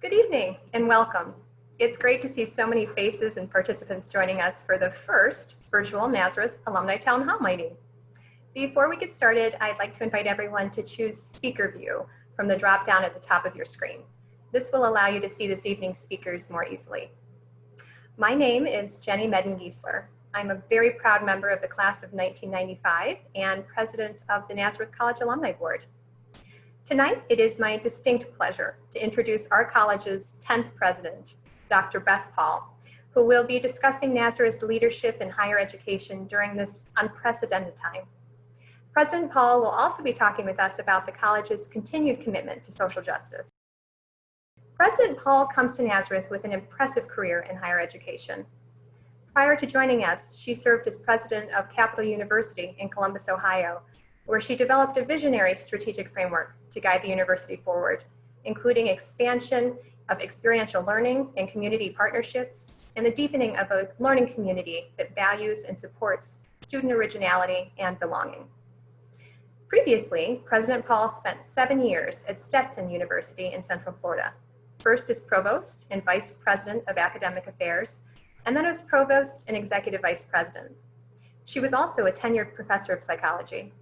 Good evening and welcome. It's great to see so many faces and participants joining us for the first virtual Nazareth Alumni Town Hall meeting. Before we get started, I'd like to invite everyone to choose Speaker View from the drop-down at the top of your screen. This will allow you to see this evening's speakers more easily. My name is Jenny Medden Giessler. I'm a very proud member of the class of 1995 and president of the Nazareth College Alumni Board. Tonight, it is my distinct pleasure to introduce our college's 10th president, Dr. Beth Paul, who will be discussing Nazareth's leadership in higher education during this unprecedented time. President Paul will also be talking with us about the college's continued commitment to social justice. President Paul comes to Nazareth with an impressive career in higher education. Prior to joining us, she served as president of Capital University in Columbus, Ohio, where she developed a visionary strategic framework to guide the university forward, including expansion of experiential learning and community partnerships, and the deepening of a learning community that values and supports student originality and belonging. Previously, President Paul spent 7 years at Stetson University in Central Florida, first as provost and vice president of academic affairs, and then as provost and executive vice president. She was also a tenured professor of psychology.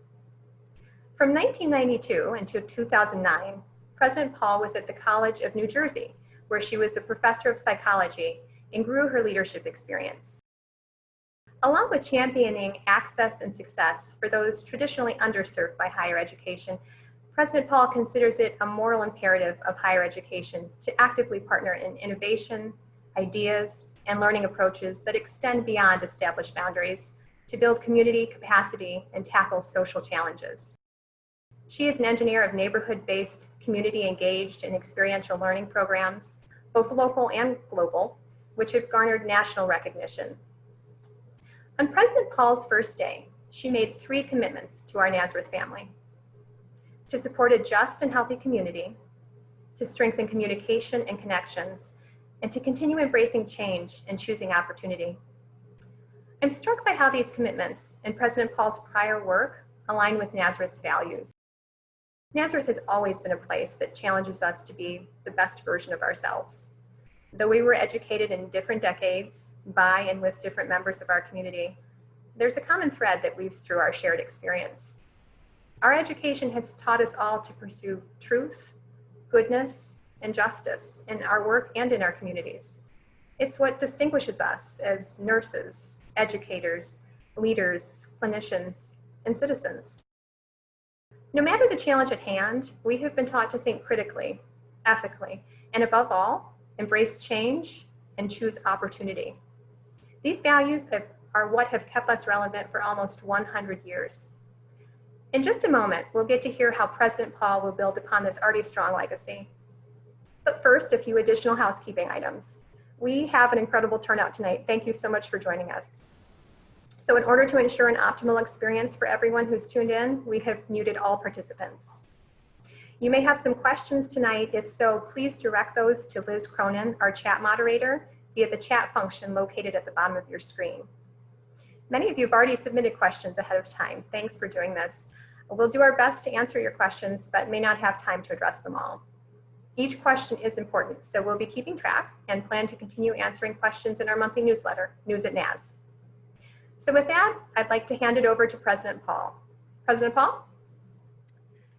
From 1992 until 2009, President Paul was at the College of New Jersey, where she was a professor of psychology and grew her leadership experience. Along with championing access and success for those traditionally underserved by higher education, President Paul considers it a moral imperative of higher education to actively partner in innovation, ideas, and learning approaches that extend beyond established boundaries to build community capacity and tackle social challenges. She is an engineer of neighborhood-based, community-engaged, and experiential learning programs, both local and global, which have garnered national recognition. On President Paul's first day, she made 3 commitments to our Nazareth family: to support a just and healthy community, to strengthen communication and connections, and to continue embracing change and choosing opportunity. I'm struck by how these commitments and President Paul's prior work align with Nazareth's values. Nazareth has always been a place that challenges us to be the best version of ourselves. Though we were educated in different decades by and with different members of our community, there's a common thread that weaves through our shared experience. Our education has taught us all to pursue truth, goodness, and justice in our work and in our communities. It's what distinguishes us as nurses, educators, leaders, clinicians, and citizens. No matter the challenge at hand, we have been taught to think critically, ethically, and above all, embrace change and choose opportunity. These values are what have kept us relevant for almost 100 years. In just a moment, we'll get to hear how President Paul will build upon this already strong legacy. But first, a few additional housekeeping items. We have an incredible turnout tonight. Thank you so much for joining us. So in order to ensure an optimal experience for everyone who's tuned in, we have muted all participants. You may have some questions tonight. If so, please direct those to Liz Cronin, our chat moderator, via the chat function located at the bottom of your screen. Many of you have already submitted questions ahead of time. Thanks for doing this. We'll do our best to answer your questions, but may not have time to address them all. Each question is important, so we'll be keeping track and plan to continue answering questions in our monthly newsletter, News at Naz. So with that, I'd like to hand it over to President Paul. President Paul?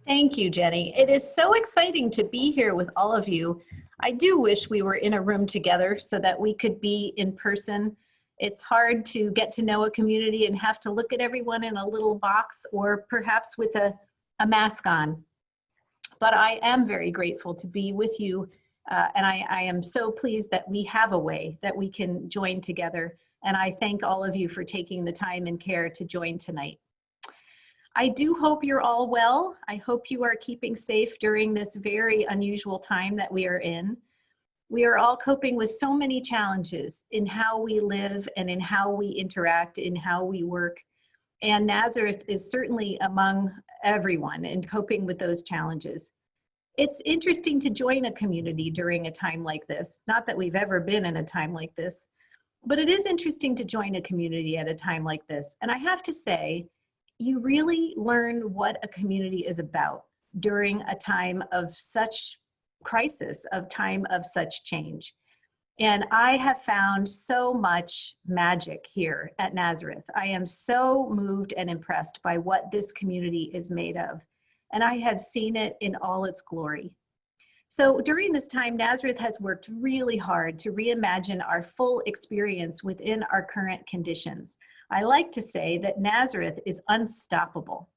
Thank you, Jenny. It is so exciting to be here with all of you. I do wish we were in a room together so that we could be in person. It's hard to get to know a community and have to look at everyone in a little box or perhaps with a mask on. But I am very grateful to be with you, and I am so pleased that we have a way that we can join together. And I thank all of you for taking the time and care to join tonight. I do hope you're all well. I hope you are keeping safe during this very unusual time that we are in. We are all coping with so many challenges in how we live and in how we interact, in how we work. And Nazareth is certainly among everyone in coping with those challenges. It's interesting to join a community during a time like this. Not that we've ever been in a time like this, but it is interesting to join a community at a time like this. And I have to say, you really learn what a community is about during a time of such crisis of time of such change. And I have found so much magic here at Nazareth. I am so moved and impressed by what this community is made of. And I have seen it in all its glory. So during this time, Nazareth has worked really hard to reimagine our full experience within our current conditions. I like to say that Nazareth is unstoppable.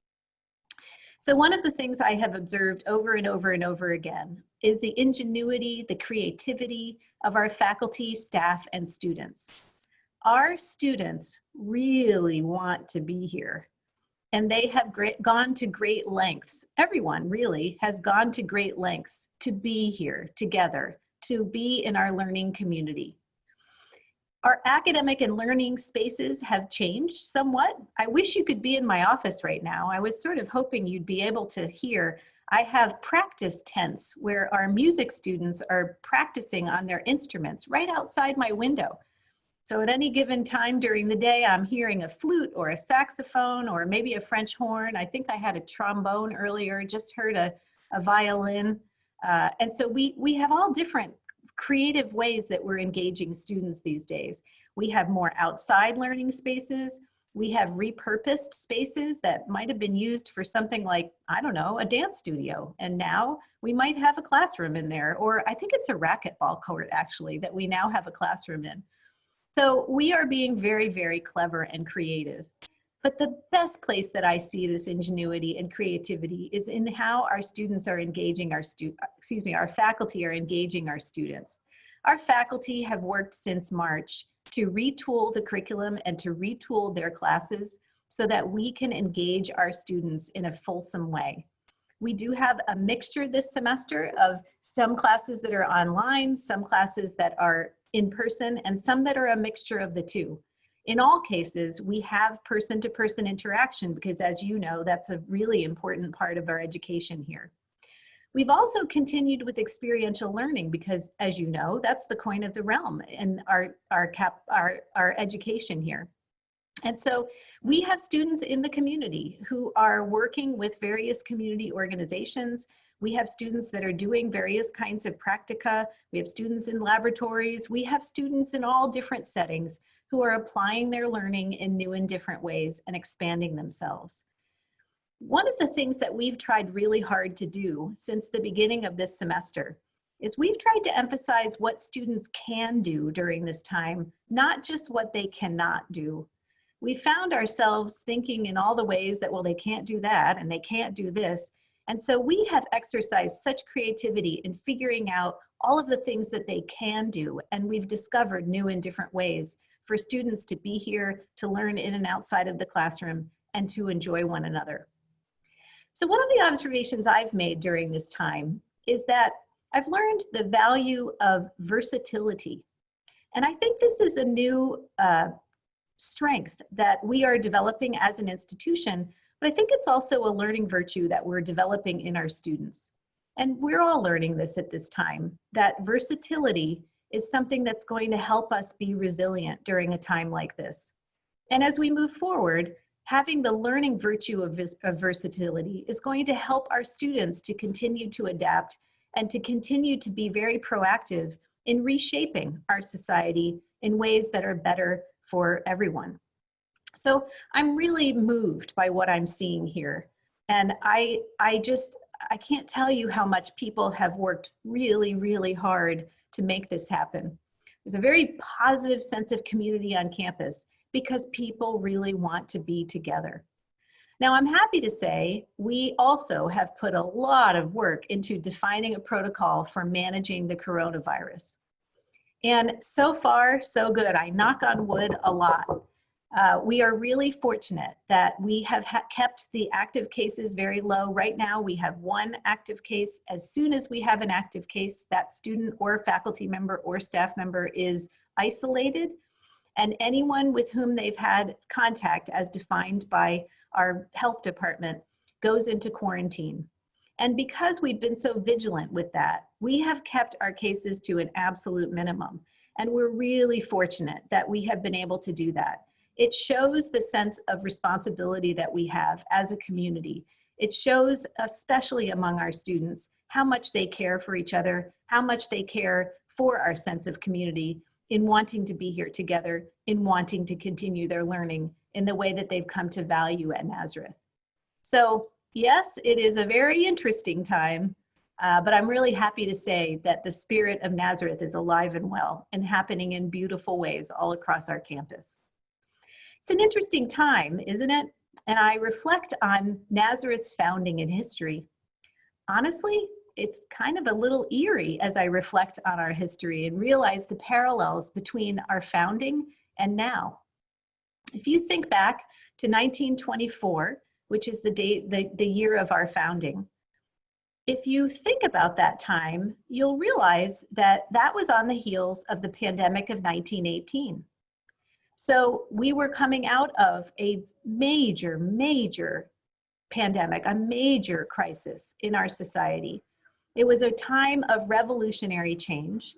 So one of the things I have observed over and over and over again is the ingenuity, the creativity of our faculty, staff, and students. Our students really want to be here, and they have gone to great lengths. Everyone really has gone to great lengths to be here together, to be in our learning community. Our academic and learning spaces have changed somewhat. I wish you could be in my office right now. I was sort of hoping you'd be able to hear. I have practice tents where our music students are practicing on their instruments right outside my window. So at any given time during the day, I'm hearing a flute or a saxophone or maybe a French horn. I think I had a trombone earlier, just heard a violin. And so we have all different creative ways that we're engaging students these days. We have more outside learning spaces. We have repurposed spaces that might have been used for something like, I don't know, a dance studio. And now we might have a classroom in there, or I think it's a racquetball court actually that we now have a classroom in. So we are being very, very clever and creative. But the best place that I see this ingenuity and creativity is in how our students are engaging our faculty are engaging our students. Our faculty have worked since March to retool the curriculum and to retool their classes so that we can engage our students in a fulsome way. We do have a mixture this semester of some classes that are online, some classes that are in person, and some that are a mixture of the two. In all cases, we have person-to-person interaction because, as you know, that's a really important part of our education here. We've also continued with experiential learning because, as you know, that's the coin of the realm in our education here. And so we have students in the community who are working with various community organizations. We have students that are doing various kinds of practica. We have students in laboratories. We have students in all different settings who are applying their learning in new and different ways and expanding themselves. One of the things that we've tried really hard to do since the beginning of this semester is we've tried to emphasize what students can do during this time, not just what they cannot do. We found ourselves thinking in all the ways that, well, they can't do that and they can't do this. And so we have exercised such creativity in figuring out all of the things that they can do. And we've discovered new and different ways for students to be here, to learn in and outside of the classroom, and to enjoy one another. So one of the observations I've made during this time is that I've learned the value of versatility. And I think this is a new strength that we are developing as an institution, but I think it's also a learning virtue that we're developing in our students. And we're all learning this at this time, that versatility is something that's going to help us be resilient during a time like this. And as we move forward, having the learning virtue of versatility is going to help our students to continue to adapt and to continue to be very proactive in reshaping our society in ways that are better for everyone. So I'm really moved by what I'm seeing here. And I can't tell you how much people have worked really, really hard to make this happen. There's a very positive sense of community on campus because people really want to be together. Now, I'm happy to say we also have put a lot of work into defining a protocol for managing the coronavirus. And so far, so good. I knock on wood a lot. We are really fortunate that we have kept the active cases very low. Right now, we have one active case. As soon as we have an active case, that student or faculty member or staff member is isolated, and anyone with whom they've had contact as defined by our health department goes into quarantine. And because we've been so vigilant with that, we have kept our cases to an absolute minimum. And we're really fortunate that we have been able to do that. It shows the sense of responsibility that we have as a community. It shows, especially among our students, how much they care for each other, how much they care for our sense of community in wanting to be here together, in wanting to continue their learning in the way that they've come to value at Nazareth. So yes, it is a very interesting time, but I'm really happy to say that the spirit of Nazareth is alive and well and happening in beautiful ways all across our campus. It's an interesting time, isn't it? And I reflect on Nazareth's founding and history. Honestly, it's kind of a little eerie as I reflect on our history and realize the parallels between our founding and now. If you think back to 1924, which is the year of our founding, if you think about that time, you'll realize that that was on the heels of the pandemic of 1918. So we were coming out of a major pandemic, a major crisis in our society. It was a time of revolutionary change,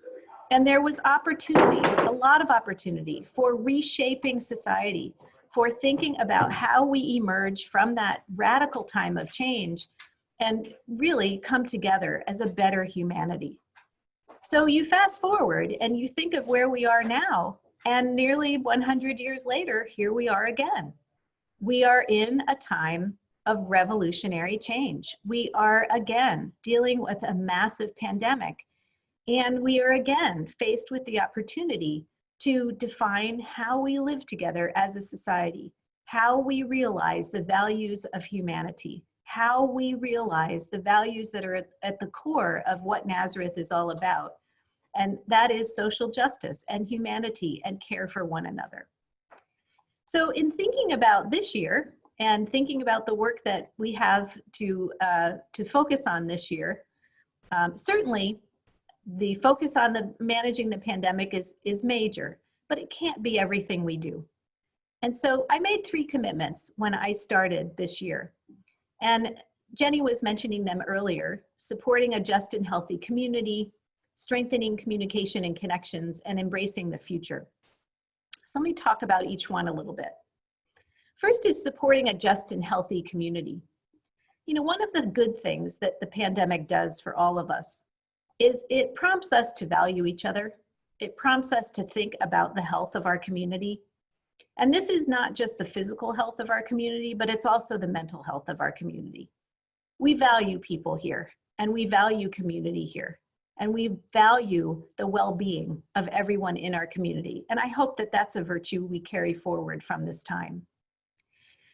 and there was opportunity, a lot of opportunity for reshaping society, for thinking about how we emerge from that radical time of change and really come together as a better humanity. So you fast forward and you think of where we are now, and nearly 100 years later, here we are again. We are in a time of revolutionary change. We are again dealing with a massive pandemic, and we are again faced with the opportunity to define how we live together as a society, how we realize the values of humanity, how we realize the values that are at the core of what Nazareth is all about. And that is social justice and humanity and care for one another. So in thinking about this year and thinking about the work that we have to focus on this year, certainly the focus on managing the pandemic is major, but it can't be everything we do. And so I made 3 commitments when I started this year. And Jenny was mentioning them earlier: supporting a just and healthy community, strengthening communication and connections, and embracing the future. So let me talk about each one a little bit. First is supporting a just and healthy community. You know, one of the good things that the pandemic does for all of us is it prompts us to value each other. It prompts us to think about the health of our community. And this is not just the physical health of our community, but it's also the mental health of our community. We value people here, and we value community here, and we value the well-being of everyone in our community. And I hope that that's a virtue we carry forward from this time.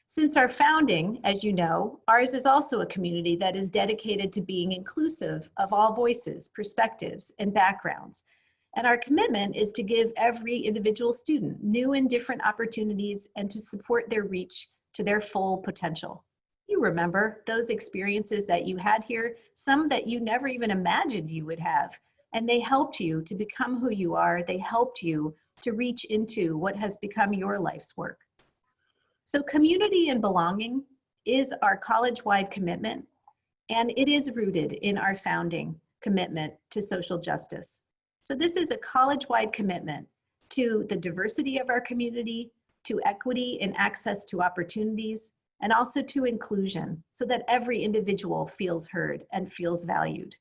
Since our founding, as you know, ours is also a community that is dedicated to being inclusive of all voices, perspectives, and backgrounds. And our commitment is to give every individual student new and different opportunities and to support their reach to their full potential. You remember those experiences that you had here, some that you never even imagined you would have, and they helped you to become who you are. They helped you to reach into what has become your life's work. So community and belonging is our college-wide commitment, and it is rooted in our founding commitment to social justice. So this is a college-wide commitment to the diversity of our community, to equity and access to opportunities, and also to inclusion, so that every individual feels heard and feels valued.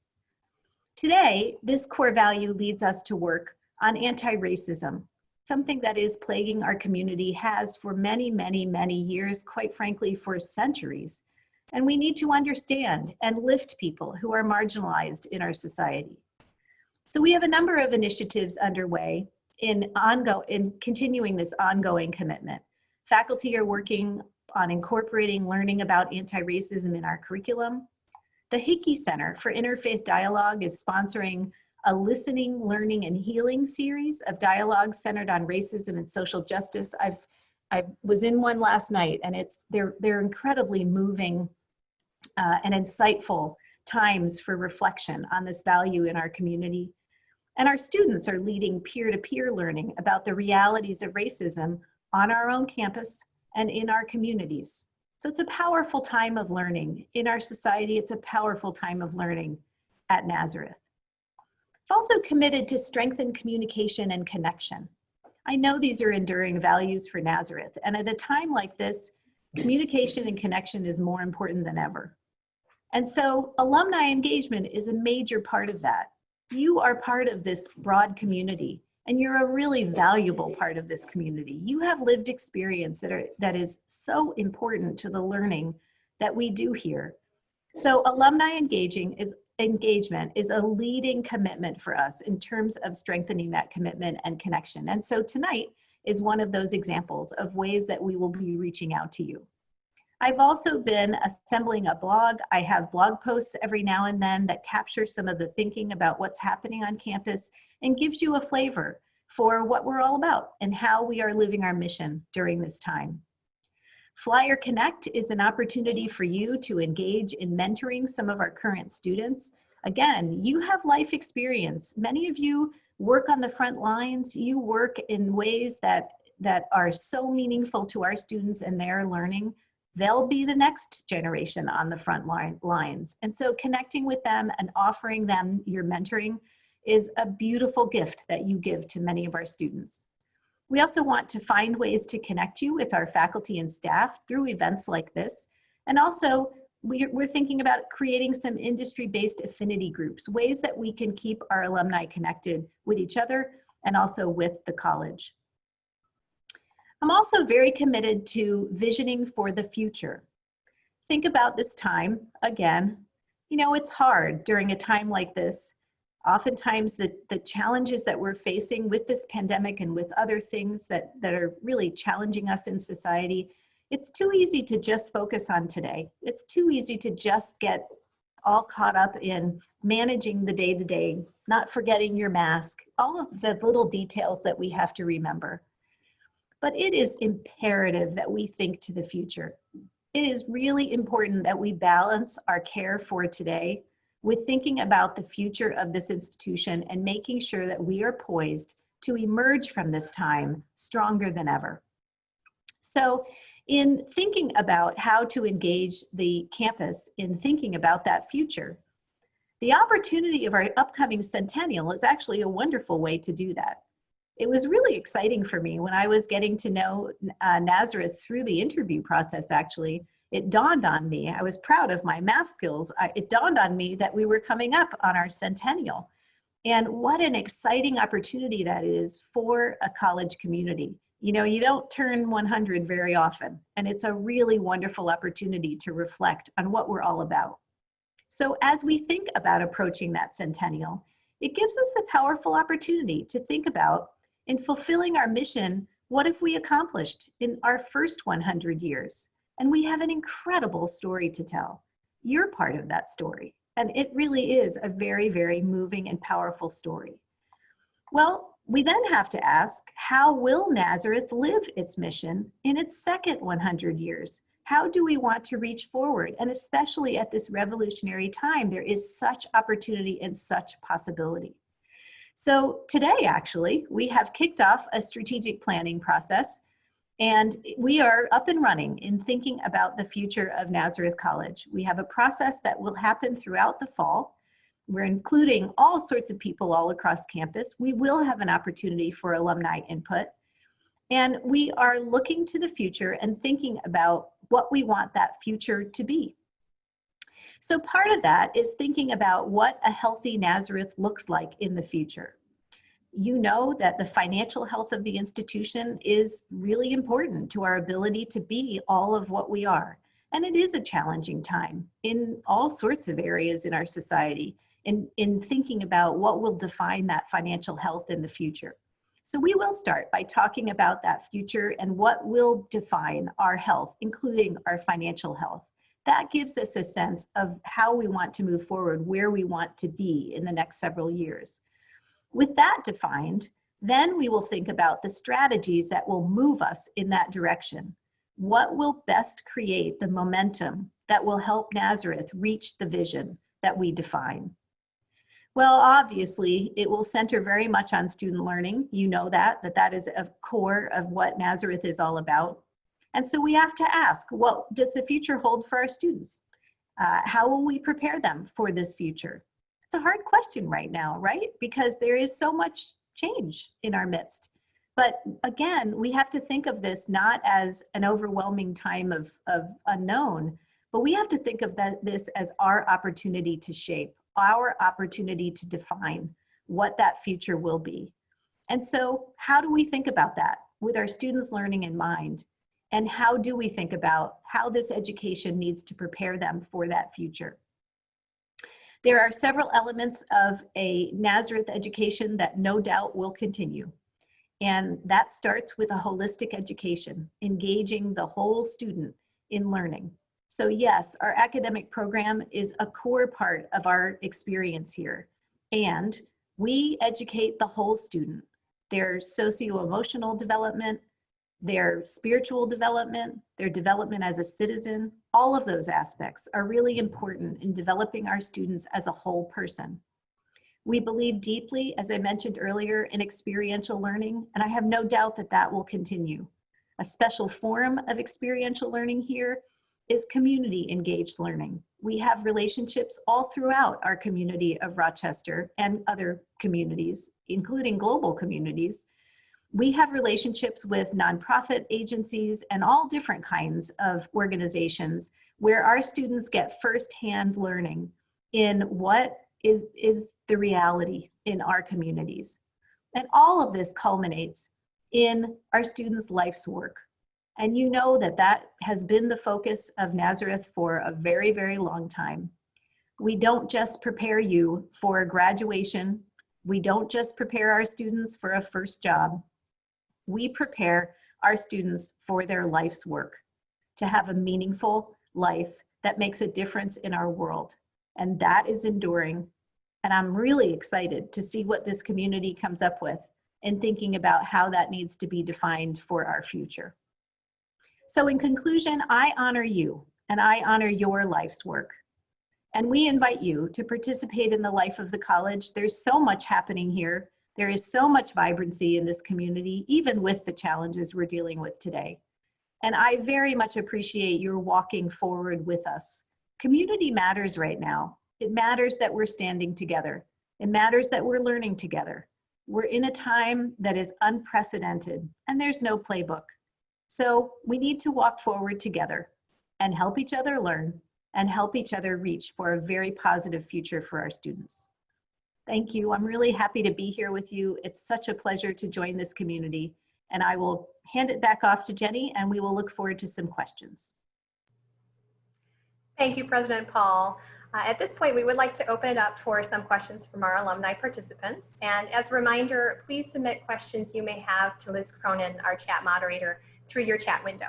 Today, this core value leads us to work on anti-racism, something that is plaguing our community, has for many, many, many years, quite frankly, for centuries. And we need to understand and lift people who are marginalized in our society. So we have a number of initiatives underway in continuing this ongoing commitment. Faculty are working on incorporating learning about anti-racism in our curriculum. The Hickey Center for Interfaith Dialogue is sponsoring a listening, learning, and healing series of dialogues centered on racism and social justice. I was in one last night, and they're incredibly moving and insightful times for reflection on this value in our community. And our students are leading peer-to-peer learning about the realities of racism on our own campus and in our communities. So it's a powerful time of learning in our society. It's a powerful time of learning at Nazareth. I've also committed to strengthen communication and connection. I know these are enduring values for Nazareth, and at a time like this, communication and connection is more important than ever. And so alumni engagement is a major part of that. You are part of this broad community, and you're a really valuable part of this community. You have lived experience that is so important to the learning that we do here. So alumni engagement is a leading commitment for us in terms of strengthening that commitment and connection. And so tonight is one of those examples of ways that we will be reaching out to you. I've also been assembling a blog. I have blog posts every now and then that capture some of the thinking about what's happening on campus and gives you a flavor for what we're all about and how we are living our mission during this time. Flyer Connect is an opportunity for you to engage in mentoring some of our current students. Again, you have life experience. Many of you work on the front lines. You work in ways that are so meaningful to our students and their learning. They'll be the next generation on the front lines. And so connecting with them and offering them your mentoring is a beautiful gift that you give to many of our students. We also want to find ways to connect you with our faculty and staff through events like this. And also, we're thinking about creating some industry-based affinity groups, ways that we can keep our alumni connected with each other and also with the college. I'm also very committed to visioning for the future. Think about this time again. You know, it's hard during a time like this. Oftentimes the challenges that we're facing with this pandemic and with other things that are really challenging us in society, it's too easy to just focus on today. It's too easy to just get all caught up in managing the day-to-day, not forgetting your mask, all of the little details that we have to remember. But it is imperative that we think to the future. It is really important that we balance our care for today with thinking about the future of this institution and making sure that we are poised to emerge from this time stronger than ever. So in thinking about how to engage the campus in thinking about that future, the opportunity of our upcoming centennial is actually a wonderful way to do that. It was really exciting for me when I was getting to know Nazareth through the interview process, actually. It dawned on me, I was proud of my math skills, it dawned on me that we were coming up on our centennial. And what an exciting opportunity that is for a college community. You know, you don't turn 100 very often, and it's a really wonderful opportunity to reflect on what we're all about. So as we think about approaching that centennial, it gives us a powerful opportunity to think about, in fulfilling our mission, what have we accomplished in our first 100 years? And we have an incredible story to tell. You're part of that story. And it really is a very, very moving and powerful story. Well, we then have to ask, how will Nazareth live its mission in its second 100 years? How do we want to reach forward? And especially at this revolutionary time, there is such opportunity and such possibility. So today, actually, we have kicked off a strategic planning process, and we are up and running in thinking about the future of Nazareth College. We have a process that will happen throughout the fall. We're including all sorts of people all across campus. We will have an opportunity for alumni input. And we are looking to the future and thinking about what we want that future to be. So part of that is thinking about what a healthy Nazareth looks like in the future. You know that the financial health of the institution is really important to our ability to be all of what we are. And it is a challenging time in all sorts of areas in our society in thinking about what will define that financial health in the future. So we will start by talking about that future and what will define our health, including our financial health. That gives us a sense of how we want to move forward, where we want to be in the next several years. With that defined, then we will think about the strategies that will move us in that direction. What will best create the momentum that will help Nazareth reach the vision that we define? Well, obviously, it will center very much on student learning. You know that is a core of what Nazareth is all about. And so we have to ask, what does the future hold for our students? How will we prepare them for this future? It's a hard question right now, right? Because there is so much change in our midst. But again, we have to think of this not as an overwhelming time of unknown, But we have to think of this as our opportunity to shape, our opportunity to define what that future will be. And so how do we think about that with our students' learning in mind? And how do we think about how this education needs to prepare them for that future? There are several elements of a Nazareth education that no doubt will continue. And that starts with a holistic education, engaging the whole student in learning. So yes, our academic program is a core part of our experience here. And we educate the whole student, their socio-emotional development, their spiritual development, their development as a citizen. All of those aspects are really important in developing our students as a whole person. We believe deeply, as I mentioned earlier, in experiential learning, and I have no doubt that that will continue. A special form of experiential learning here is community engaged learning. We have relationships all throughout our community of Rochester and other communities, including global communities. We have relationships with nonprofit agencies and all different kinds of organizations where our students get firsthand learning in what is the reality in our communities. And all of this culminates in our students' life's work. And you know that that has been the focus of Nazareth for a very, very long time. We don't just prepare you for graduation. We don't just prepare our students for a first job. We prepare our students for their life's work, to have a meaningful life that makes a difference in our world. And that is enduring. And I'm really excited to see what this community comes up with in thinking about how that needs to be defined for our future. So in conclusion, I honor you and I honor your life's work. And we invite you to participate in the life of the college. There's so much happening here. There is so much vibrancy in this community, even with the challenges we're dealing with today. And I very much appreciate your walking forward with us. Community matters right now. It matters that we're standing together. It matters that we're learning together. We're in a time that is unprecedented and there's no playbook. So we need to walk forward together and help each other learn and help each other reach for a very positive future for our students. Thank you. I'm really happy to be here with you. It's such a pleasure to join this community. And I will hand it back off to Jenny and we will look forward to some questions. Thank you, President Paul. At this point, we would like to open it up for some questions from our alumni participants. And as a reminder, please submit questions you may have to Liz Cronin, our chat moderator, through your chat window.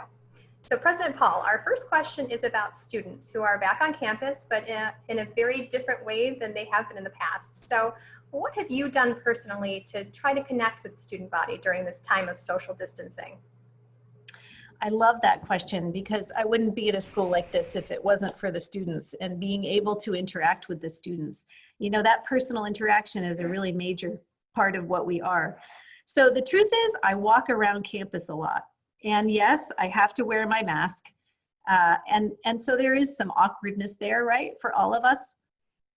So President Paul, our first question is about students who are back on campus, but in a very different way than they have been in the past. So what have you done personally to try to connect with the student body during this time of social distancing? I love that question because I wouldn't be at a school like this if it wasn't for the students and being able to interact with the students. You know, that personal interaction is a really major part of what we are. So the truth is I walk around campus a lot. And yes, I have to wear my mask. And so there is some awkwardness there, right, for all of us.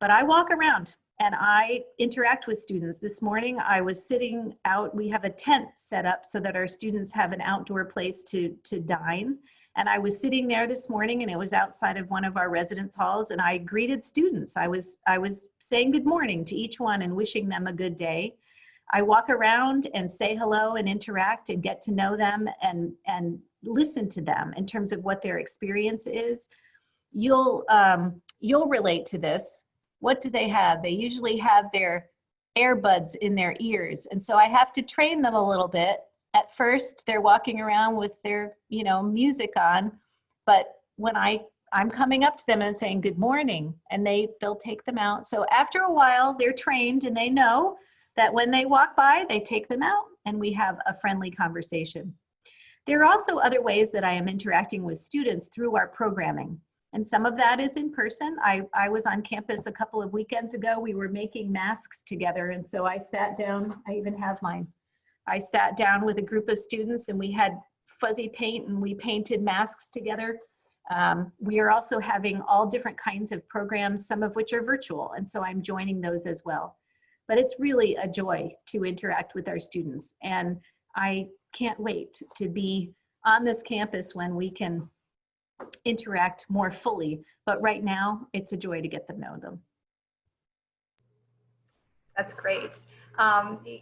But I walk around and I interact with students. This morning I was sitting out, we have a tent set up so that our students have an outdoor place to dine. And I was sitting there this morning and it was outside of one of our residence halls and I greeted students. I was saying good morning to each one and wishing them a good day. I walk around and say hello and interact and get to know them and listen to them in terms of what their experience is. You'll relate to this. What do they have? They usually have their earbuds in their ears. And so I have to train them a little bit. At first, they're walking around with their, music on, but when I'm coming up to them and saying good morning, and they'll take them out. So after a while, they're trained and they know that when they walk by, they take them out and we have a friendly conversation. There are also other ways that I am interacting with students through our programming. And some of that is in person. I was on campus a couple of weekends ago. We were making masks together. And so I sat down, I even have mine. I sat down with a group of students and we had fuzzy paint and we painted masks together. We are also having all different kinds of programs, some of which are virtual. And so I'm joining those as well. But it's really a joy to interact with our students. And I can't wait to be on this campus when we can interact more fully. But right now, it's a joy to get to know them. That's great.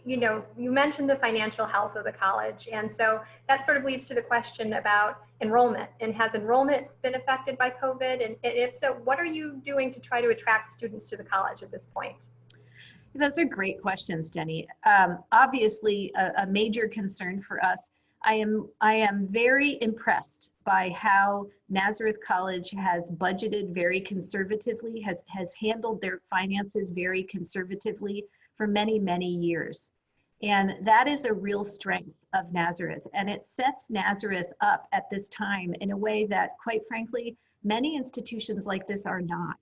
You know, you mentioned the financial health of the college, and so that sort of leads to the question about enrollment. And has enrollment been affected by COVID? And if so, what are you doing to try to attract students to the college at this point? Those are great questions, Jenny. Obviously, a major concern for us. I am very impressed by how Nazareth College has budgeted very conservatively, has handled their finances very conservatively for many, many years. And that is a real strength of Nazareth. And it sets Nazareth up at this time in a way that, quite frankly, many institutions like this are not.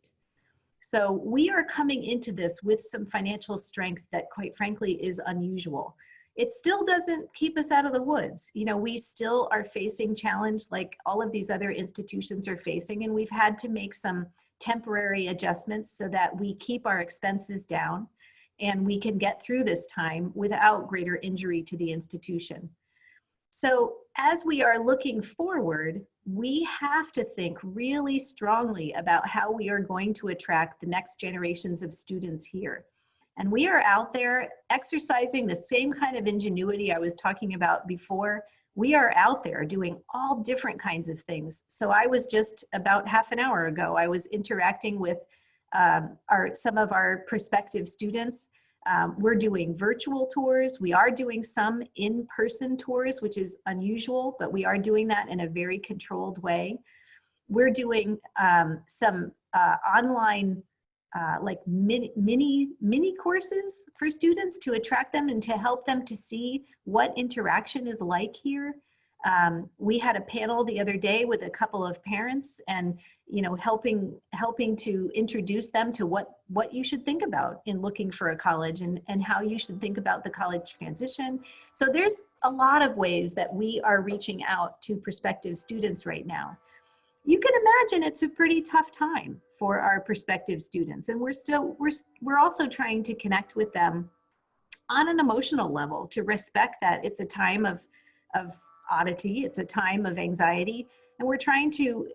So we are coming into this with some financial strength that, quite frankly, is unusual. It still doesn't keep us out of the woods. You know, we still are facing challenge like all of these other institutions are facing, and we've had to make some temporary adjustments so that we keep our expenses down and we can get through this time without greater injury to the institution. So as we are looking forward, we have to think really strongly about how we are going to attract the next generations of students here. And we are out there exercising the same kind of ingenuity I was talking about before. We are out there doing all different kinds of things. So I was just about half an hour ago, I was interacting with some of our prospective students. We're doing virtual tours. We are doing some in-person tours, which is unusual, but we are doing that in a very controlled way. We're doing some online like mini courses for students to attract them and to help them to see what interaction is like here. We had a panel the other day with a couple of parents, and you know, helping to introduce them to what you should think about in looking for a college, and how you should think about the college transition. So there's a lot of ways that we are reaching out to prospective students right now. You can imagine it's a pretty tough time for our prospective students, and we're also trying to connect with them on an emotional level to respect that it's a time of oddity, it's a time of anxiety, and we're trying to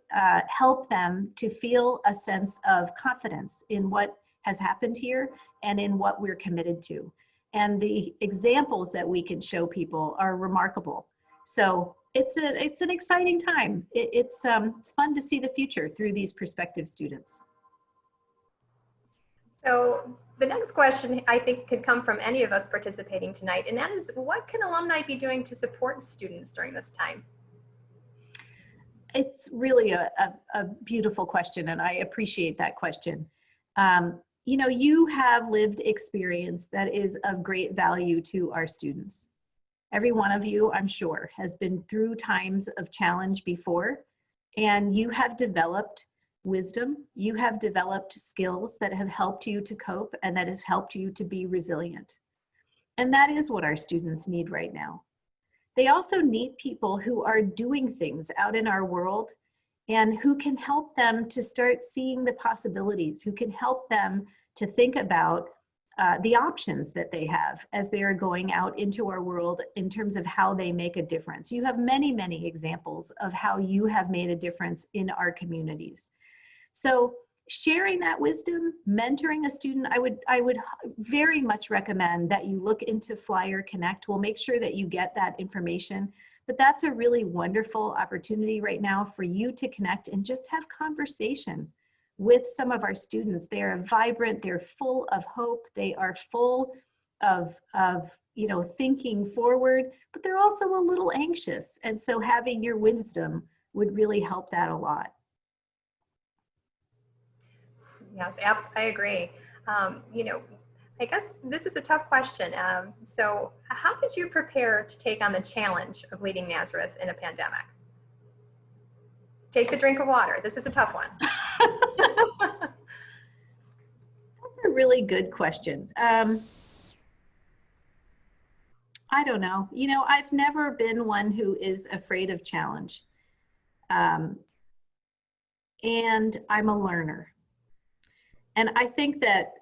help them to feel a sense of confidence in what has happened here and in what we're committed to. And the examples that we can show people are remarkable. So it's an exciting time. It's fun to see the future through these prospective students. So the next question I think could come from any of us participating tonight, and that is, what can alumni be doing to support students during this time? It's really a beautiful question, and I appreciate that question. You know, you have lived experience that is of great value to our students. Every one of you, I'm sure, has been through times of challenge before, and you have developed wisdom, you have developed skills that have helped you to cope and that have helped you to be resilient. And that is what our students need right now. They also need people who are doing things out in our world and who can help them to start seeing the possibilities, who can help them to think about the options that they have as they are going out into our world in terms of how they make a difference. You have many, many examples of how you have made a difference in our communities. So sharing that wisdom, mentoring a student, I would very much recommend that you look into Flyer Connect. We'll make sure that you get that information. But that's a really wonderful opportunity right now for you to connect and just have conversation with some of our students. They are vibrant, they're full of hope, they are full of you know, thinking forward, but they're also a little anxious. And so having your wisdom would really help that a lot. Yes, I agree. You know, I guess this is a tough question. So how did you prepare to take on the challenge of leading Nazareth in a pandemic? Take the drink of water. This is a tough one. That's a really good question. I don't know. You know, I've never been one who is afraid of challenge. And I'm a learner. And I think that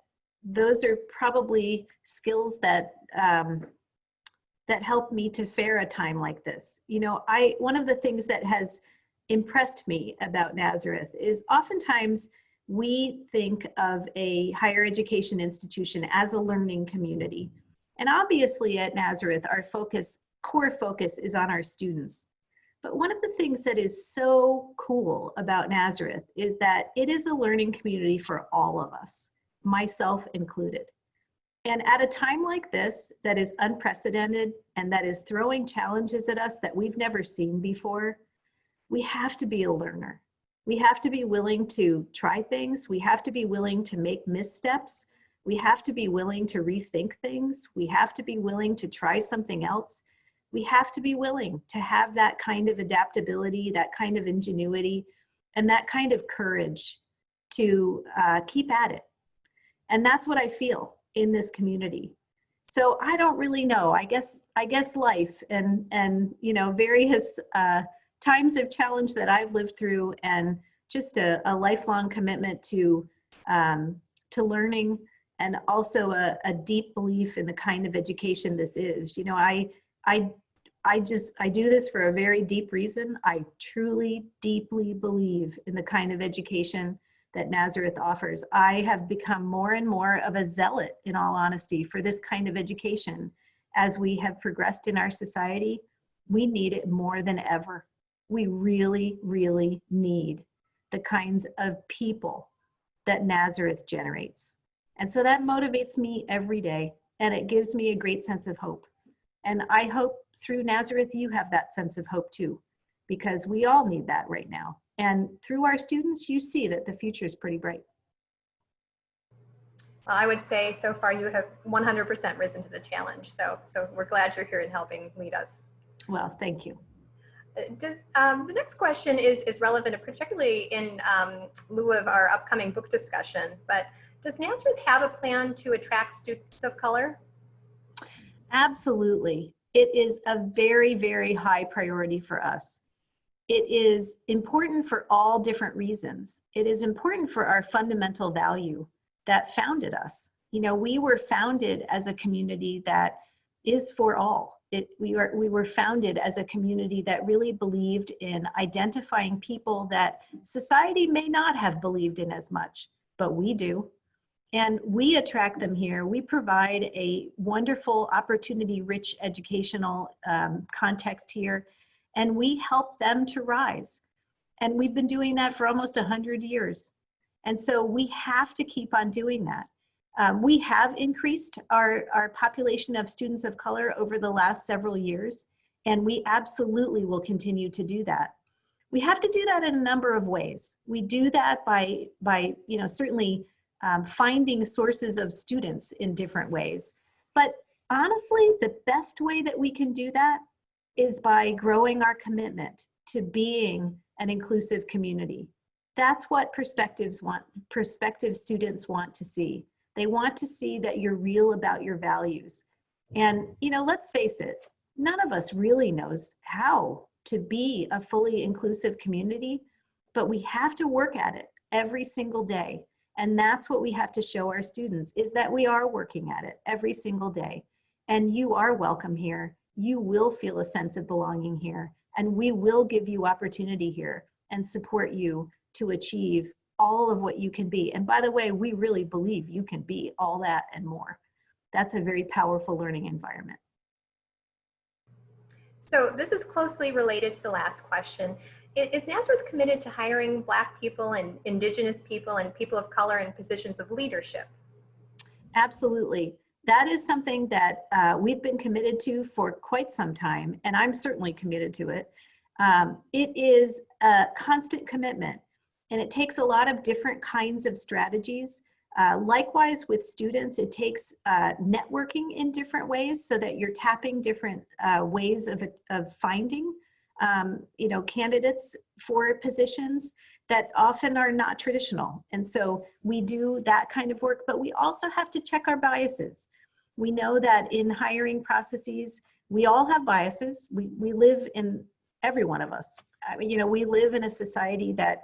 those are probably skills that that help me to fare a time like this. You know, one of the things that has impressed me about Nazareth is oftentimes we think of a higher education institution as a learning community. And obviously at Nazareth, our core focus is on our students. But one of the things that is so cool about Nazareth is that it is a learning community for all of us, myself included. And at a time like this, that is unprecedented and that is throwing challenges at us that we've never seen before, we have to be a learner. We have to be willing to try things. We have to be willing to make missteps. We have to be willing to rethink things. We have to be willing to try something else. We have to be willing to have that kind of adaptability, that kind of ingenuity, and that kind of courage to keep at it. And that's what I feel in this community. So I don't really know. I guess life and you know, various times of challenge that I've lived through, and just a lifelong commitment to learning, and also a deep belief in the kind of education this is. You know, I do this for a very deep reason. I truly, deeply believe in the kind of education that Nazareth offers. I have become more and more of a zealot, in all honesty, for this kind of education. As we have progressed in our society, we need it more than ever. We really, really need the kinds of people that Nazareth generates. And so that motivates me every day, and it gives me a great sense of hope. And I hope through Nazareth, you have that sense of hope too, because we all need that right now. And through our students, you see that the future is pretty bright. Well, I would say so far you have 100% risen to the challenge. So we're glad you're here and helping lead us. Well, thank you. The next question is relevant, particularly in lieu of our upcoming book discussion, but does Nazareth have a plan to attract students of color? Absolutely. It is a very, very high priority for us. It is important for all different reasons. It is important for our fundamental value that founded us. You know, we were founded as a community that is for all. We were founded as a community that really believed in identifying people that society may not have believed in as much, but we do. And we attract them here. We provide a wonderful, opportunity-rich educational context here, and we help them to rise. And we've been doing that for almost 100 years. And so we have to keep on doing that. We have increased our population of students of color over the last several years, and we absolutely will continue to do that. We have to do that in a number of ways. We do that by you know, certainly finding sources of students in different ways. But honestly, the best way that we can do that is by growing our commitment to being an inclusive community. That's what prospective students want to see. They want to see that you're real about your values. And, you know, let's face it, none of us really knows how to be a fully inclusive community, but we have to work at it every single day. And that's what we have to show our students, is that we are working at it every single day. And you are welcome here. You will feel a sense of belonging here. And we will give you opportunity here and support you to achieve all of what you can be. And by the way, we really believe you can be all that and more. That's a very powerful learning environment. So this is closely related to the last question. Is Nazareth committed to hiring Black people and Indigenous people and people of color in positions of leadership? Absolutely. That is something that we've been committed to for quite some time, and I'm certainly committed to it. It is a constant commitment, and it takes a lot of different kinds of strategies. Likewise with students, it takes networking in different ways so that you're tapping different ways of finding you know, candidates for positions that often are not traditional. And so we do that kind of work, but we also have to check our biases. We know that in hiring processes, we all have biases. We live in, every one of us, you know, we live in a society that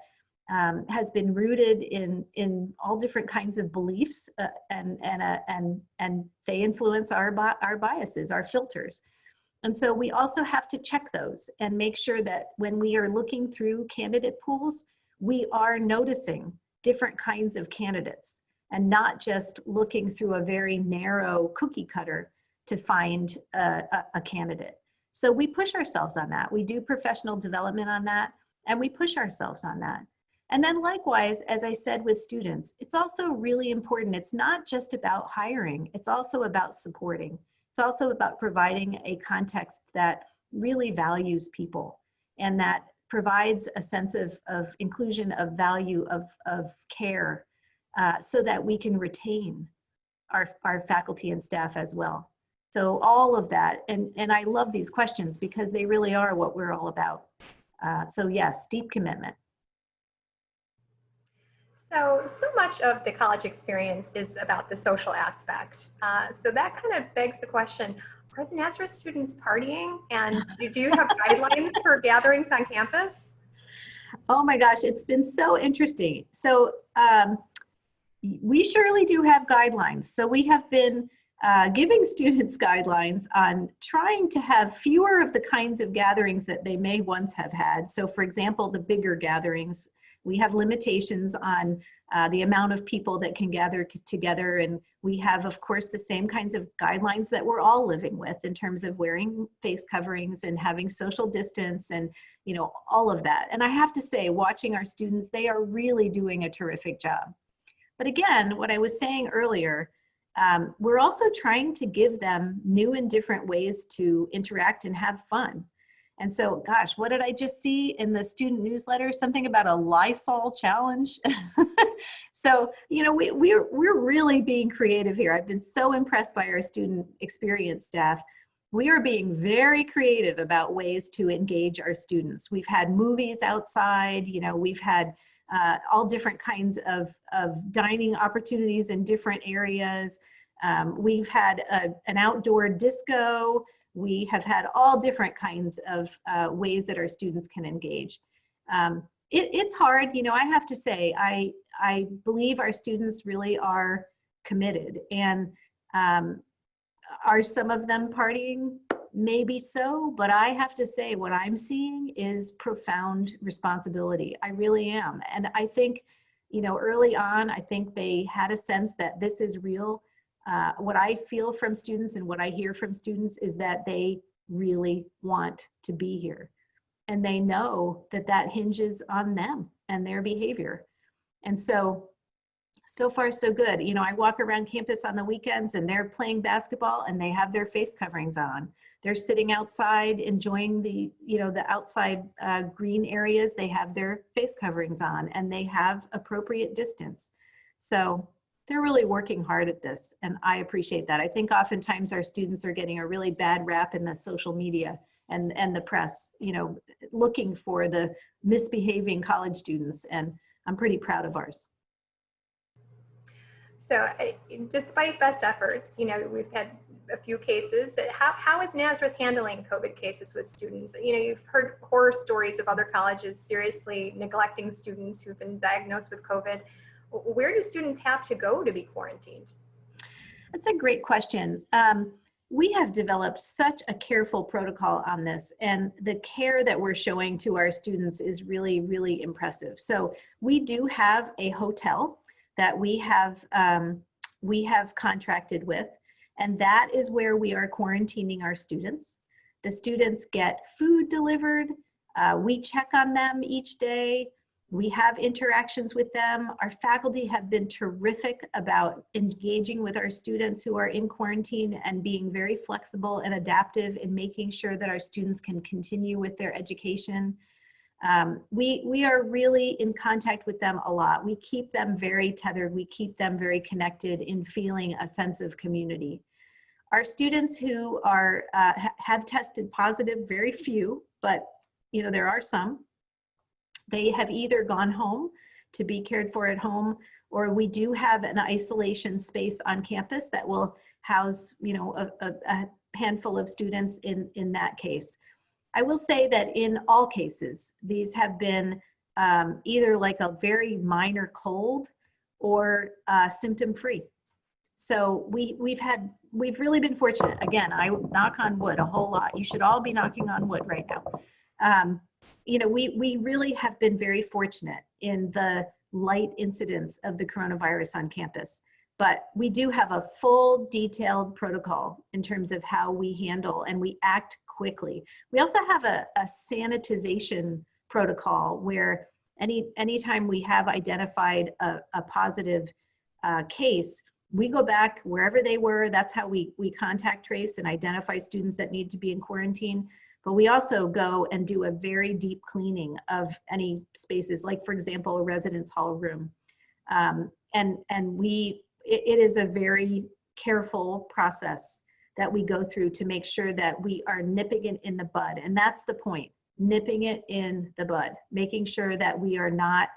has been rooted in all different kinds of beliefs, and they influence our biases, our filters. And so we also have to check those and make sure that when we are looking through candidate pools, we are noticing different kinds of candidates and not just looking through a very narrow cookie cutter to find a candidate. So we push ourselves on that. We do professional development on that, and we push ourselves on that. And then likewise, as I said with students, it's also really important. It's not just about hiring, it's also about supporting. It's also about providing a context that really values people and that provides a sense of inclusion, of value, of care, so that we can retain our faculty and staff as well. So all of that, and I love these questions because they really are what we're all about. So yes, deep commitment. So much of the college experience is about the social aspect. So that kind of begs the question, are the Nazareth students partying? And do you have guidelines for gatherings on campus? Oh my gosh, it's been so interesting. So we surely do have guidelines. So we have been giving students guidelines on trying to have fewer of the kinds of gatherings that they may once have had. So for example, the bigger gatherings, we have limitations on the amount of people that can gather together. And we have, of course, the same kinds of guidelines that we're all living with in terms of wearing face coverings and having social distance and, you know, all of that. And I have to say, watching our students, they are really doing a terrific job. But again, what I was saying earlier, we're also trying to give them new and different ways to interact and have fun. And so, gosh, what did I just see in the student newsletter? Something about a Lysol challenge. So, you know, we're really being creative here. I've been so impressed by our student experience staff. We are being very creative about ways to engage our students. We've had movies outside, you know, we've had all different kinds of dining opportunities in different areas. We've had an outdoor disco. We have had all different kinds of ways that our students can engage. It's hard, you know, I have to say, I believe our students really are committed. And are some of them partying? Maybe so, but I have to say what I'm seeing is profound responsibility. I really am. And I think, you know, early on, I think they had a sense that this is real. What I feel from students and what I hear from students is that they really want to be here. And they know that that hinges on them and their behavior. And so far so good. You know, I walk around campus on the weekends and they're playing basketball and they have their face coverings on. They're sitting outside enjoying the, you know, the outside green areas. They have their face coverings on and they have appropriate distance. So they're really working hard at this, and I appreciate that. I think oftentimes our students are getting a really bad rap in the social media and the press, you know, looking for the misbehaving college students, and I'm pretty proud of ours. So despite best efforts, you know, we've had a few cases. How is Nazareth handling COVID cases with students? You know, you've heard horror stories of other colleges seriously neglecting students who've been diagnosed with COVID. Where do students have to go to be quarantined? That's a great question. We have developed such a careful protocol on this, and the care that we're showing to our students is really, really impressive. So we do have a hotel that we have contracted with, and that is where we are quarantining our students. The students get food delivered. We check on them each day. We have interactions with them. Our faculty have been terrific about engaging with our students who are in quarantine and being very flexible and adaptive in making sure that our students can continue with their education. We are really in contact with them a lot. We keep them very tethered. We keep them very connected in feeling a sense of community. Our students who are have tested positive, very few, but you know, there are some. They have either gone home to be cared for at home, or we do have an isolation space on campus that will house, you know, a handful of students in that case. I will say that in all cases, these have been either like a very minor cold or symptom-free. So we've really been fortunate. Again, I knock on wood a whole lot. You should all be knocking on wood right now. We really have been very fortunate in the light incidence of the coronavirus on campus. But we do have a full detailed protocol in terms of how we handle, and we act quickly. We also have a sanitization protocol where anytime we have identified a positive case, we go back wherever they were. That's how we contact trace and identify students that need to be in quarantine. But we also go and do a very deep cleaning of any spaces, like, for example, a residence hall room. It is a very careful process that we go through to make sure that we are nipping it in the bud. And that's the point, nipping it in the bud, making sure that we are not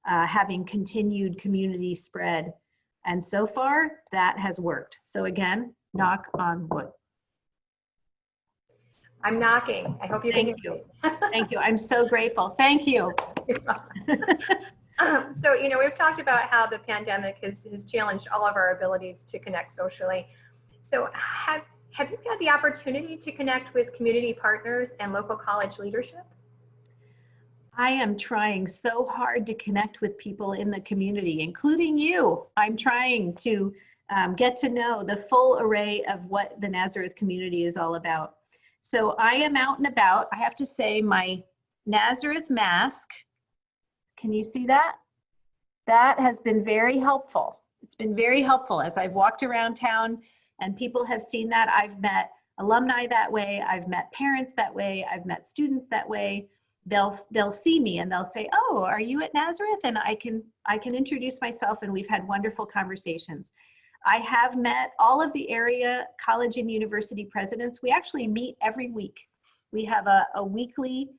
having continued community spread. And so far, that has worked. So again, knock on wood. I'm knocking. I hope you can hear me. Thank you. I'm so grateful. Thank you. So, we've talked about how the pandemic has challenged all of our abilities to connect socially. So have you had the opportunity to connect with community partners and local college leadership? I am trying so hard to connect with people in the community, including you. I'm trying to get to know the full array of what the Nazareth community is all about. So I am out and about. I have to say, my Nazareth mask, can you see that? That has been very helpful. It's been very helpful as I've walked around town and people have seen that. I've met alumni that way. I've met parents that way. I've met students that way. They'll see me and they'll say, "Oh, are you at Nazareth?" And I can introduce myself, and we've had wonderful conversations. I have met all of the area college and university presidents. We actually meet every week. We have a weekly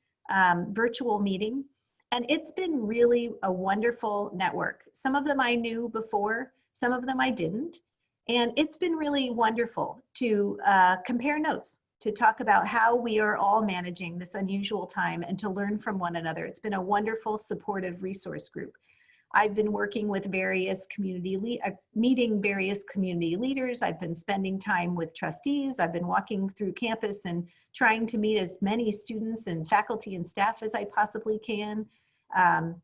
virtual meeting, and it's been really a wonderful network. Some of them I knew before, some of them I didn't. And it's been really wonderful to compare notes, to talk about how we are all managing this unusual time and to learn from one another. It's been a wonderful, supportive resource group. I've been working with meeting various community leaders. I've been spending time with trustees. I've been walking through campus and trying to meet as many students and faculty and staff as I possibly can.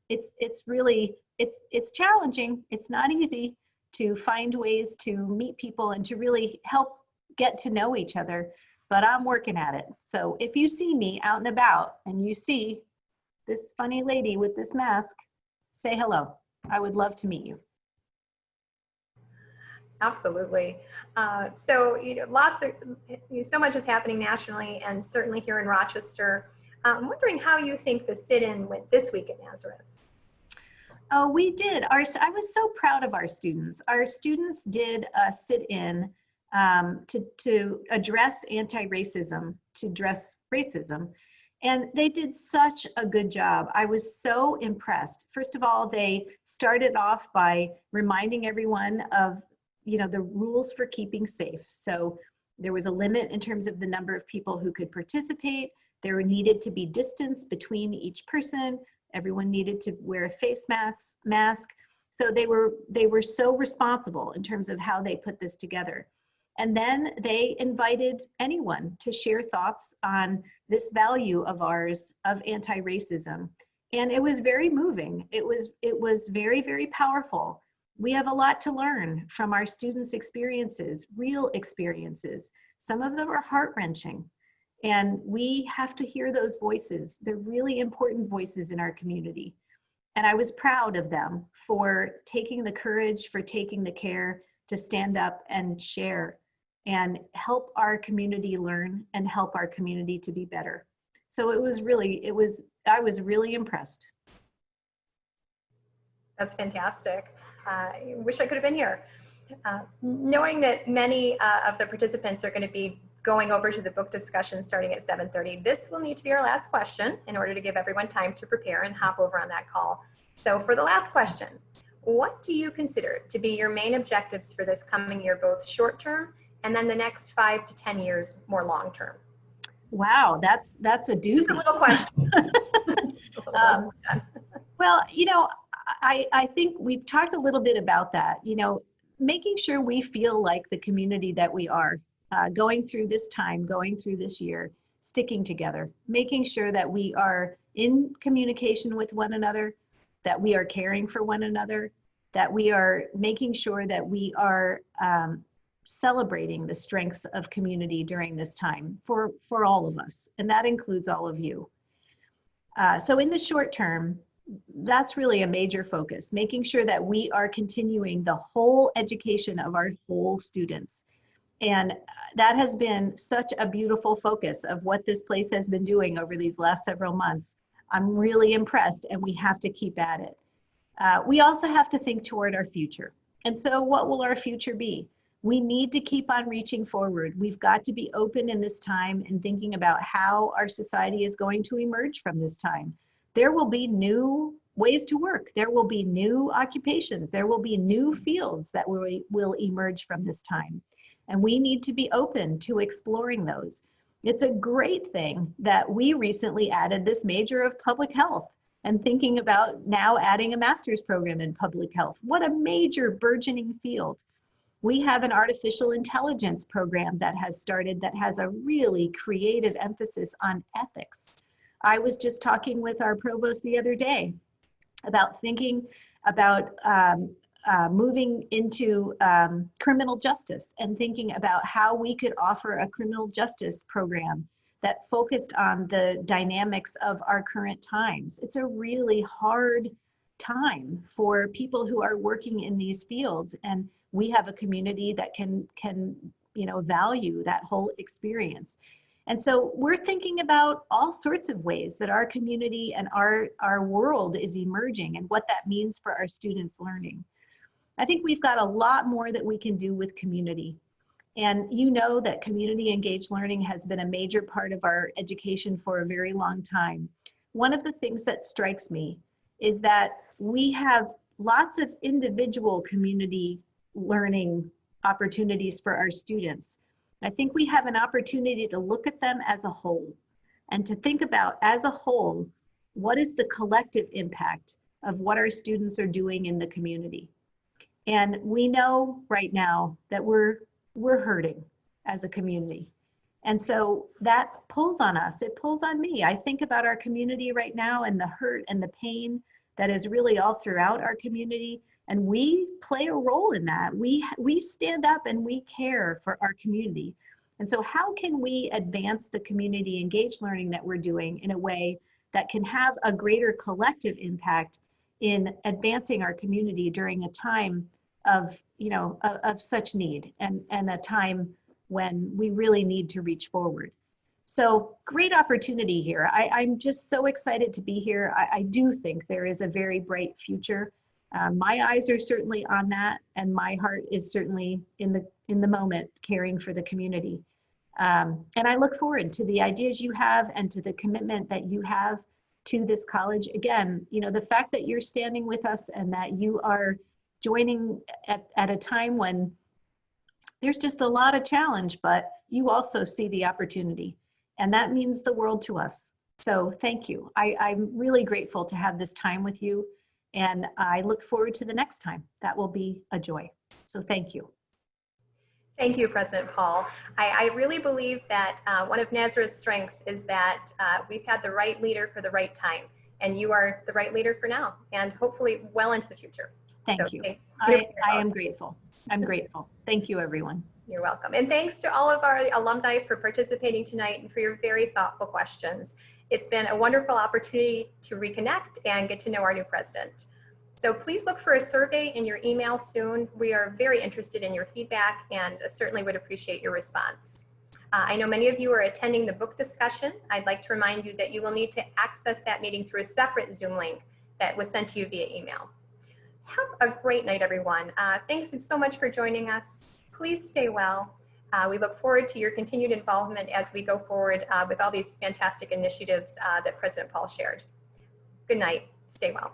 It's challenging. It's not easy to find ways to meet people and to really help get to know each other, but I'm working at it. So if you see me out and about and you see this funny lady with this mask, say hello. I would love to meet you. Absolutely. So so much is happening nationally and certainly here in Rochester. I'm wondering how you think the sit-in went this week at Nazareth. Oh, we did. I was so proud of our students. Our students did a sit-in to address anti-racism, to address racism. And they did such a good job. I was so impressed. First of all, they started off by reminding everyone of, the rules for keeping safe. So there was a limit in terms of the number of people who could participate. There needed to be distance between each person. Everyone needed to wear a face mask. So they were so responsible in terms of how they put this together. And then they invited anyone to share thoughts on this value of ours of anti-racism. And it was very moving. It was very, very powerful. We have a lot to learn from our students' experiences, real experiences. Some of them are heart-wrenching. And we have to hear those voices. They're really important voices in our community. And I was proud of them for taking the courage, for taking the care to stand up and share and help our community learn and help our community to be better. So I was really impressed. That's fantastic. I wish I could have been here. Knowing that many of the participants are going to be going over to the book discussion starting at 7:30, this will need to be our last question in order to give everyone time to prepare and hop over on that call. So for the last question, what do you consider to be your main objectives for this coming year, both short term and then the next 5 to 10 years more long term? Wow, that's a doozy. Just a little question. Well, I think we've talked a little bit about that. making sure we feel like the community that we are, going through this time, going through this year, sticking together, making sure that we are in communication with one another, that we are caring for one another, that we are making sure that we are celebrating the strengths of community during this time for all of us, and that includes all of you. So in the short term, that's really a major focus, making sure that we are continuing the whole education of our whole students. And that has been such a beautiful focus of what this place has been doing over these last several months. I'm really impressed, and we have to keep at it. We also have to think toward our future. And so what will our future be? We need to keep on reaching forward. We've got to be open in this time and thinking about how our society is going to emerge from this time. There will be new ways to work. There will be new occupations. There will be new fields that will emerge from this time. And we need to be open to exploring those. It's a great thing that we recently added this major of public health and thinking about now adding a master's program in public health. What a major burgeoning field. We have an artificial intelligence program that has started that has a really creative emphasis on ethics. I was just talking with our provost the other day about thinking about moving into criminal justice and thinking about how we could offer a criminal justice program that focused on the dynamics of our current times. It's a really hard time for people who are working in these fields, and we have a community that can value that whole experience. And so we're thinking about all sorts of ways that our community and our world is emerging and what that means for our students' learning. I think we've got a lot more that we can do with community. And you know that community engaged learning has been a major part of our education for a very long time. One of the things that strikes me is that we have lots of individual community learning opportunities for our students. I think we have an opportunity to look at them as a whole and to think about, as a whole, what is the collective impact of what our students are doing in the community. And we know right now that we're hurting as a community. And so that pulls on us, it pulls on me. I think about our community right now and the hurt and the pain that is really all throughout our community. And we play a role in that. We stand up and we care for our community. And so how can we advance the community engaged learning that we're doing in a way that can have a greater collective impact in advancing our community during a time of such need and a time when we really need to reach forward. So great opportunity here. I'm just so excited to be here. I do think there is a very bright future. My eyes are certainly on that, and my heart is certainly in the moment caring for the community. And I look forward to the ideas you have and to the commitment that you have to this college. Again, the fact that you're standing with us and that you are joining at a time when there's just a lot of challenge, but you also see the opportunity, and that means the world to us. So thank you. I'm really grateful to have this time with you, and I look forward to the next time. That will be a joy. So thank you. Thank you, President Paul. I really believe that one of Nazareth's strengths is that we've had the right leader for the right time, and you are the right leader for now, and hopefully well into the future. Thank you. I am grateful. I'm grateful. Thank you, everyone. You're welcome. And thanks to all of our alumni for participating tonight and for your very thoughtful questions. It's been a wonderful opportunity to reconnect and get to know our new president. So please look for a survey in your email soon. We are very interested in your feedback and certainly would appreciate your response. I know many of you are attending the book discussion. I'd like to remind you that you will need to access that meeting through a separate Zoom link that was sent to you via email. Have a great night, everyone. Thanks so much for joining us. Please stay well. We look forward to your continued involvement as we go forward with all these fantastic initiatives that President Paul shared. Good night. Stay well.